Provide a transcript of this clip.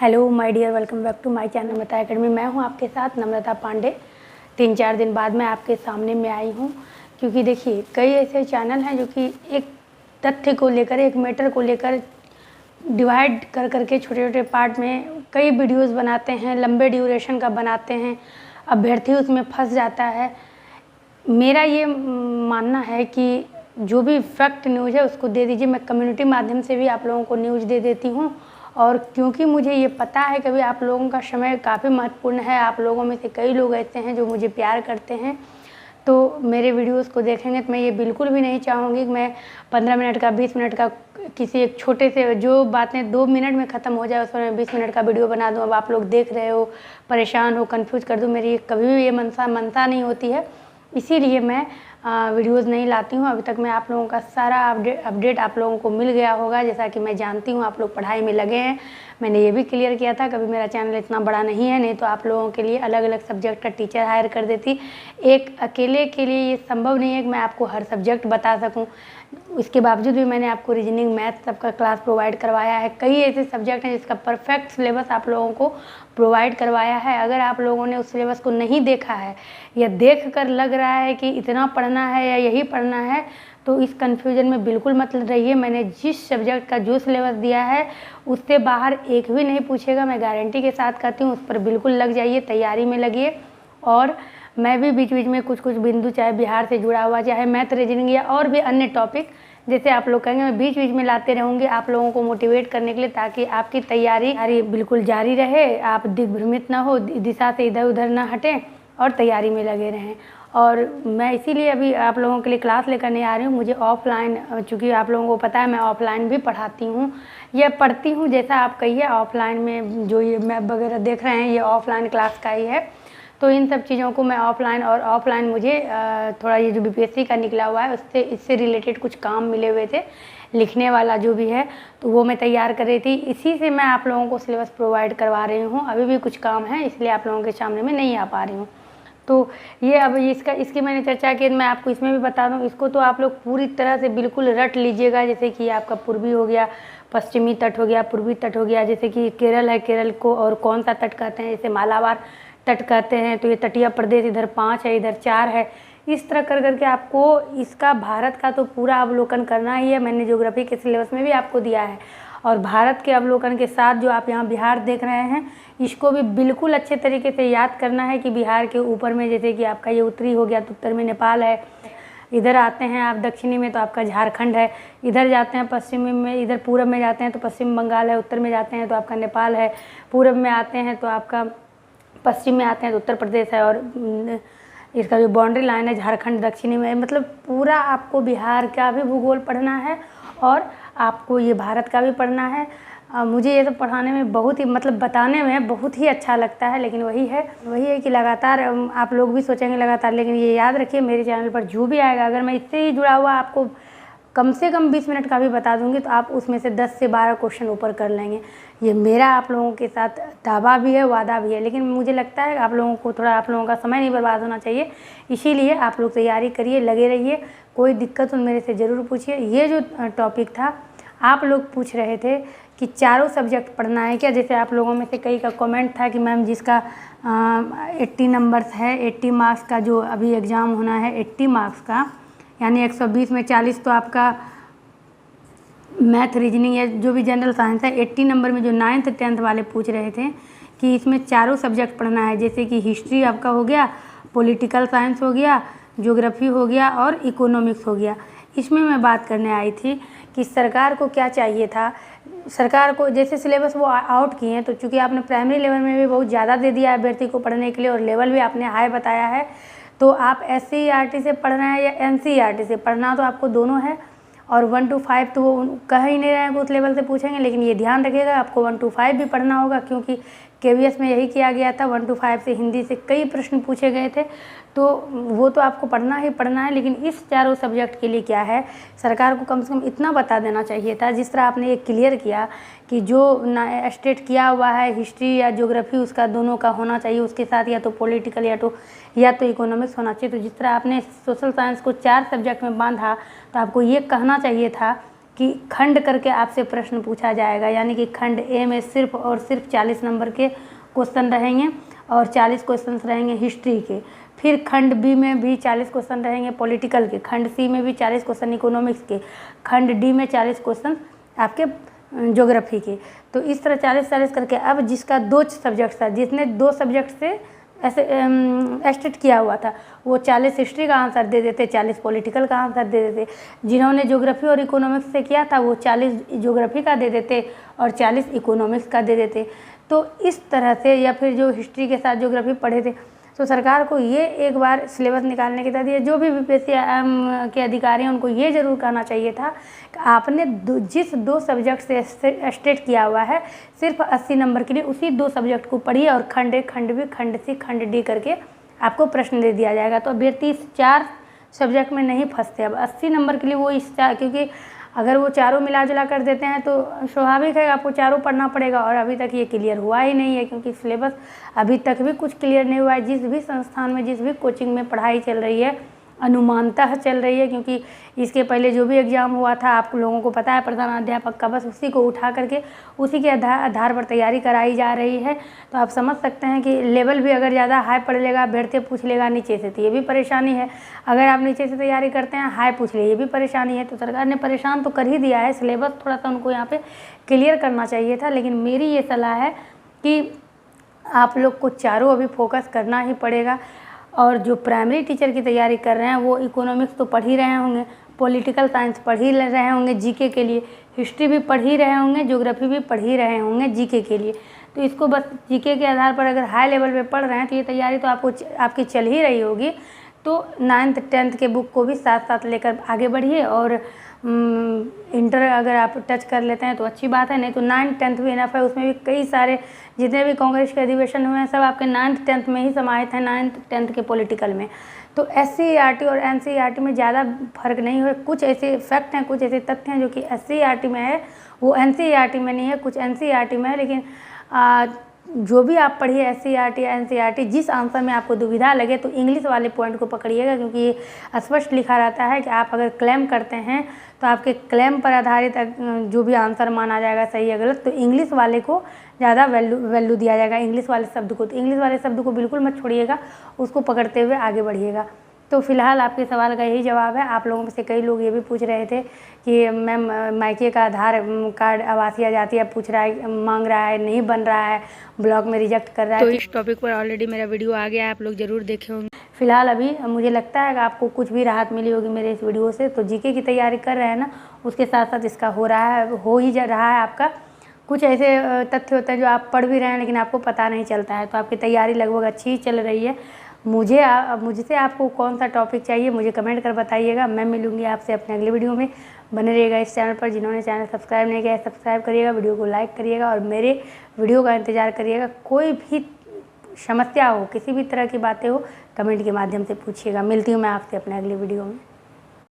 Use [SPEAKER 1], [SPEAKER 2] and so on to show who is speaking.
[SPEAKER 1] Hello my dear, welcome back to my channel Namrata Academy. मैं हूं आपके साथ नम्रता पांडे। 3-4 दिन बाद मैं आपके सामने में आई हूं, क्योंकि देखिए कई ऐसे चैनल हैं जो कि एक तथ्य को लेकर, एक मैटर को लेकर डिवाइड कर करके छोटे छोटे पार्ट में कई वीडियोस बनाते हैं, लंबे ड्यूरेशन का बनाते हैं। अभ्यर्थी उसमें फंस जाता है। मेरा ये मानना है कि जो भी फैक्ट न्यूज़ है उसको दे दीजिए। मैं कम्युनिटी माध्यम से भी आप लोगों को न्यूज़ दे देती हूँ, और क्योंकि मुझे ये पता है कि आप लोगों का समय काफ़ी महत्वपूर्ण है। आप लोगों में से कई लोग ऐसे हैं जो मुझे प्यार करते हैं, तो मेरे वीडियोस को देखेंगे। तो मैं ये बिल्कुल भी नहीं चाहूँगी कि मैं 15 मिनट का, 20 मिनट का, किसी एक छोटे से जो बातें 2 मिनट में ख़त्म हो जाए उस पर मैं 20 मिनट का वीडियो बना दूँ। अब आप लोग देख रहे हो, परेशान हो, कन्फ्यूज़ कर दूँ, मेरी कभी भी ये मनसा नहीं होती है। इसीलिए मैं वीडियोज़ नहीं लाती हूँ। अभी तक मैं आप लोगों का सारा अपडेट आप लोगों को मिल गया होगा। जैसा कि मैं जानती हूँ आप लोग पढ़ाई में लगे हैं। मैंने ये भी क्लियर किया था, कभी मेरा चैनल इतना बड़ा नहीं है, नहीं तो आप लोगों के लिए अलग अलग सब्जेक्ट का टीचर हायर कर देती। एक अकेले के लिए ये संभव नहीं है कि मैं आपको हर सब्जेक्ट बता सकूँ। इसके बावजूद भी मैंने आपको रीजनिंग, मैथ सबका क्लास प्रोवाइड करवाया है। कई ऐसे सब्जेक्ट हैं जिसका परफेक्ट सिलेबस आप लोगों को प्रोवाइड करवाया है। अगर आप लोगों ने उस सिलेबस को नहीं देखा है या देख कर लग रहा है कि इतना पढ़ना है या यही पढ़ना है, तो इस कन्फ्यूजन में बिल्कुल मत रहिए। मैंने जिस सब्जेक्ट का जो सिलेबस दिया है उससे बाहर एक भी नहीं पूछेगा, मैं गारंटी के साथ कहती हूँ। उस पर बिल्कुल लग जाइए, तैयारी में लगिए। और मैं भी बीच बीच में कुछ बिंदु, चाहे बिहार से जुड़ा हुआ, चाहे मैथ, रीजनिंग या और भी अन्य टॉपिक जैसे आप लोग कहेंगे, मैं बीच बीच में लाते रहूँगी आप लोगों को मोटिवेट करने के लिए, ताकि आपकी तैयारी बिल्कुल जारी रहे, आप दिग्भ्रमित ना हो, दिशा से इधर उधर ना हटें और तैयारी में लगे रहें। और मैं इसीलिए अभी आप लोगों के लिए क्लास लेकर नहीं आ रही हूँ। मुझे ऑफलाइन, चूँकि आप लोगों को पता है मैं ऑफलाइन भी पढ़ाती हूँ या पढ़ती हूँ, जैसा आप कहिए। ऑफलाइन में जो ये मैप वगैरह देख रहे हैं ये ऑफलाइन क्लास का ही है। तो इन सब चीज़ों को मैं ऑफलाइन मुझे थोड़ा ये जो बीपीएससी का निकला हुआ है उससे, इससे रिलेटेड कुछ काम मिले हुए थे, लिखने वाला जो भी है, तो वो मैं तैयार कर रही थी। इसी से मैं आप लोगों को सिलेबस प्रोवाइड करवा रही हूँ। अभी भी कुछ काम है, इसलिए आप लोगों के सामने में नहीं आ पा रही हूँ। तो ये अब इसकी मैंने चर्चा की, मैं आपको इसमें भी बता दूँ। इसको तो आप लोग पूरी तरह से बिल्कुल रट लीजिएगा। जैसे कि आपका पूर्वी हो गया, पश्चिमी तट हो गया, पूर्वी तट हो गया। जैसे कि केरल है, केरल को और कौन सा तट कहते हैं, जैसे मालाबार तट कहते हैं, तो ये तटीय प्रदेश इधर 5 है, इधर 4 है। इस तरह कर करके आपको इसका, भारत का तो पूरा अवलोकन करना ही है। मैंने ज्योग्राफी के सिलेबस में भी आपको दिया है। और भारत के अवलोकन के साथ जो आप यहाँ बिहार देख रहे हैं, इसको भी बिल्कुल अच्छे तरीके से याद करना है कि बिहार के ऊपर में, जैसे कि आपका ये उत्तरी हो गया तो उत्तर में नेपाल है। इधर आते हैं आप दक्षिणी में तो आपका झारखंड है। इधर जाते हैं पश्चिमी में, इधर पूरब में जाते हैं तो पश्चिम बंगाल है। उत्तर में जाते हैं तो आपका नेपाल है। पूरब में आते हैं तो आपका, पश्चिम में आते हैं तो उत्तर प्रदेश है। और इसका जो बाउंड्री लाइन है झारखंड दक्षिणी में, मतलब पूरा आपको बिहार का भी भूगोल पढ़ना है और आपको ये भारत का भी पढ़ना है। मुझे ये सब पढ़ाने में बहुत ही, मतलब बताने में बहुत ही अच्छा लगता है। लेकिन वही है कि लगातार आप लोग भी सोचेंगे लगातार, लेकिन ये याद रखिए मेरे चैनल पर जो भी आएगा, अगर मैं इससे ही जुड़ा हुआ आपको कम से कम 20 मिनट का भी बता दूंगी तो आप उसमें से 10 से 12 क्वेश्चन ऊपर कर लेंगे। ये मेरा आप लोगों के साथ दावा भी है, वादा भी है। लेकिन मुझे लगता है आप लोगों को थोड़ा, आप लोगों का समय नहीं बर्बाद होना चाहिए, इसीलिए आप लोग तैयारी करिए, लगे रहिए। कोई दिक्कत हो मेरे से ज़रूर पूछिए। ये जो टॉपिक था, आप लोग पूछ रहे थे कि चारों सब्जेक्ट पढ़ना है क्या। जैसे आप लोगों में से कई का कमेंट था कि मैम जिसका 80 नंबर्स है, 80 मार्क्स का जो अभी एग्ज़ाम होना है, 80 मार्क्स का, यानी 120 में 40 तो आपका मैथ, रीजनिंग या जो भी जनरल साइंस है। 80 नंबर में जो 9th 10th वाले पूछ रहे थे कि इसमें चारों सब्जेक्ट पढ़ना है। जैसे कि हिस्ट्री आपका हो गया, पॉलिटिकल साइंस हो गया, ज्योग्राफी हो गया और इकोनॉमिक्स हो गया। इसमें मैं बात करने आई थी कि सरकार को क्या चाहिए था। सरकार को जैसे सिलेबस वो आउट किए हैं, तो चूँकि आपने प्राइमरी लेवल में भी बहुत ज़्यादा दे दिया है अभ्यर्थी को पढ़ने के लिए और लेवल भी आपने हाई बताया है, तो आप SCERT से पढ़ना है या NCERT से पढ़ना, तो आपको दोनों है। और 1 to 5 तो वो कह ही नहीं रहे हैं, उस लेवल से पूछेंगे। लेकिन ये ध्यान रखिएगा आपको 1 to 5 भी पढ़ना होगा, क्योंकि KVS में यही किया गया था। 1 to 5 से हिंदी से कई प्रश्न पूछे गए थे, तो वो तो आपको पढ़ना ही पढ़ना है। लेकिन इस चारों सब्जेक्ट के लिए क्या है, सरकार को कम से कम इतना बता देना चाहिए था, जिस तरह आपने ये क्लियर किया कि जो स्टेट किया हुआ है हिस्ट्री या ज्योग्राफी, उसका दोनों का होना चाहिए, उसके साथ या तो पॉलिटिकल या तो इकोनॉमिक्स होना चाहिए। तो जिस तरह आपने सोशल साइंस को 4 सब्जेक्ट में बांधा, तो आपको ये कहना चाहिए था कि खंड करके आपसे प्रश्न पूछा जाएगा, यानी कि खंड ए में सिर्फ और सिर्फ 40 नंबर के क्वेश्चन रहेंगे और 40 क्वेश्चन रहेंगे हिस्ट्री के। फिर खंड बी में भी 40 क्वेश्चन रहेंगे पॉलिटिकल के, खंड सी में भी 40 क्वेश्चन इकोनॉमिक्स के, खंड डी में 40 क्वेश्चन आपके ज्योग्राफी के। तो इस तरह 40-40 करके अब जिसका 2 सब्जेक्ट था, जिसने 2 सब्जेक्ट से ऐसे एस्टेट किया हुआ था, वो 40 हिस्ट्री का आंसर दे देते, 40 पॉलिटिकल का आंसर दे देते। जिन्होंने ज्योग्राफी और इकोनॉमिक्स से किया था वो 40 ज्योग्राफी का दे देते और 40 इकोनॉमिक्स का दे देते। तो इस तरह से, या फिर जो हिस्ट्री के साथ ज्योग्राफी पढ़े थे, तो सरकार को ये एक बार सिलेबस निकालने के तहत ये जो भी बीपीएससी के अधिकारी हैं उनको ये ज़रूर कहना चाहिए था कि आपने जिस 2 सब्जेक्ट से एस्टेट किया हुआ है सिर्फ 80 नंबर के लिए उसी 2 सब्जेक्ट को पढ़िए और खंड ए, खंड बी, खंड सी, खंड डी करके आपको प्रश्न दे दिया जाएगा। तो अभ्यर्थी इस 4 सब्जेक्ट में नहीं फंसते। अब 80 नंबर के लिए वो क्योंकि अगर वो चारों मिला जुला कर देते हैं तो स्वाभाविक है आपको चारों पढ़ना पड़ेगा, और अभी तक ये क्लियर हुआ ही नहीं है, क्योंकि सिलेबस अभी तक भी कुछ क्लियर नहीं हुआ है। जिस भी संस्थान में, जिस भी कोचिंग में पढ़ाई चल रही है अनुमानतः चल रही है, क्योंकि इसके पहले जो भी एग्ज़ाम हुआ था आप लोगों को पता है प्रधानाध्यापक का, बस उसी को उठा करके उसी के आधार पर तैयारी कराई जा रही है। तो आप समझ सकते हैं कि लेवल भी अगर ज़्यादा हाई पढ़ लेगा, अभ्यर्थी पूछ लेगा नीचे से, तो ये भी परेशानी है। अगर आप नीचे से तैयारी करते हैं, हाई पूछ ले, ये भी परेशानी है। तो सरकार ने परेशान तो कर ही दिया है, सिलेबस थोड़ा सा उनको यहाँ पर क्लियर करना चाहिए था। लेकिन मेरी ये सलाह है कि आप लोग को चारों अभी फोकस करना ही पड़ेगा। और जो प्राइमरी टीचर की तैयारी कर रहे हैं वो इकोनॉमिक्स तो पढ़ ही रहे होंगे, पॉलिटिकल साइंस पढ़ ही रहे होंगे जीके के लिए, हिस्ट्री भी पढ़ ही रहे होंगे, ज्योग्राफी भी पढ़ ही रहे होंगे जीके के लिए। तो इसको बस जीके के आधार पर अगर हाई लेवल पे पढ़ रहे हैं तो ये तैयारी तो आपकी चल ही रही होगी। तो 9th 10th के बुक को भी साथ साथ लेकर आगे बढ़िए, और इंटर अगर आप टच कर लेते हैं तो अच्छी बात है, नहीं तो 9th 10th भी इनफ है। उसमें भी कई सारे जितने भी कांग्रेस के अधिवेशन हुए हैं सब आपके 9th 10th में ही समाहित हैं, 9th 10th के पॉलिटिकल में। तो SCERT और NCERT में ज़्यादा फर्क नहीं है। कुछ ऐसे फैक्ट हैं, कुछ ऐसे तथ्य हैं जो कि SCERT में है वो NCERT में नहीं है, कुछ NCERT में है। लेकिन जो भी आप पढ़िए SCERT या NCERT, जिस आंसर में आपको दुविधा लगे तो इंग्लिश वाले पॉइंट को पकड़िएगा, क्योंकि ये स्पष्ट लिखा रहता है कि आप अगर क्लेम करते हैं तो आपके क्लेम पर आधारित जो भी आंसर माना जाएगा सही या गलत, तो इंग्लिश वाले को ज़्यादा वैल्यू दिया जाएगा, इंग्लिश वाले शब्द को। तो इंग्लिश वाले शब्द को बिल्कुल मत छोड़िएगा, उसको पकड़ते हुए आगे बढ़िएगा। तो फिलहाल आपके सवाल का यही जवाब है। आप लोगों में से कई लोग ये भी पूछ रहे थे कि मैम मायके का आधार कार्ड आवासीय जातीय पूछ रहा है, मांग रहा है, नहीं बन रहा है, ब्लॉक में रिजेक्ट कर रहा है। तो इस टॉपिक पर ऑलरेडी मेरा वीडियो आ गया है, आप लोग ज़रूर देखे होंगे। फिलहाल अभी मुझे लगता है कि आपको कुछ भी राहत मिली होगी मेरे इस वीडियो से। तो जीके की तैयारी कर रहे हैं ना, उसके साथ साथ इसका हो ही जा रहा है आपका। कुछ ऐसे तथ्य होते हैं जो आप पढ़ भी रहे हैं लेकिन आपको पता नहीं चलता है, तो आपकी तैयारी लगभग अच्छी ही चल रही है। मुझसे आपको कौन सा टॉपिक चाहिए मुझे कमेंट कर बताइएगा। मैं मिलूंगी आपसे अपने अगले वीडियो में। बने रहिएगा इस चैनल पर। जिन्होंने चैनल सब्सक्राइब नहीं किया है सब्सक्राइब करिएगा, वीडियो को लाइक करिएगा और मेरे वीडियो का इंतज़ार करिएगा। कोई भी समस्या हो, किसी भी तरह की बातें हो, कमेंट के माध्यम से पूछिएगा। मिलती हूँ मैं आपसे अपने अगली वीडियो में।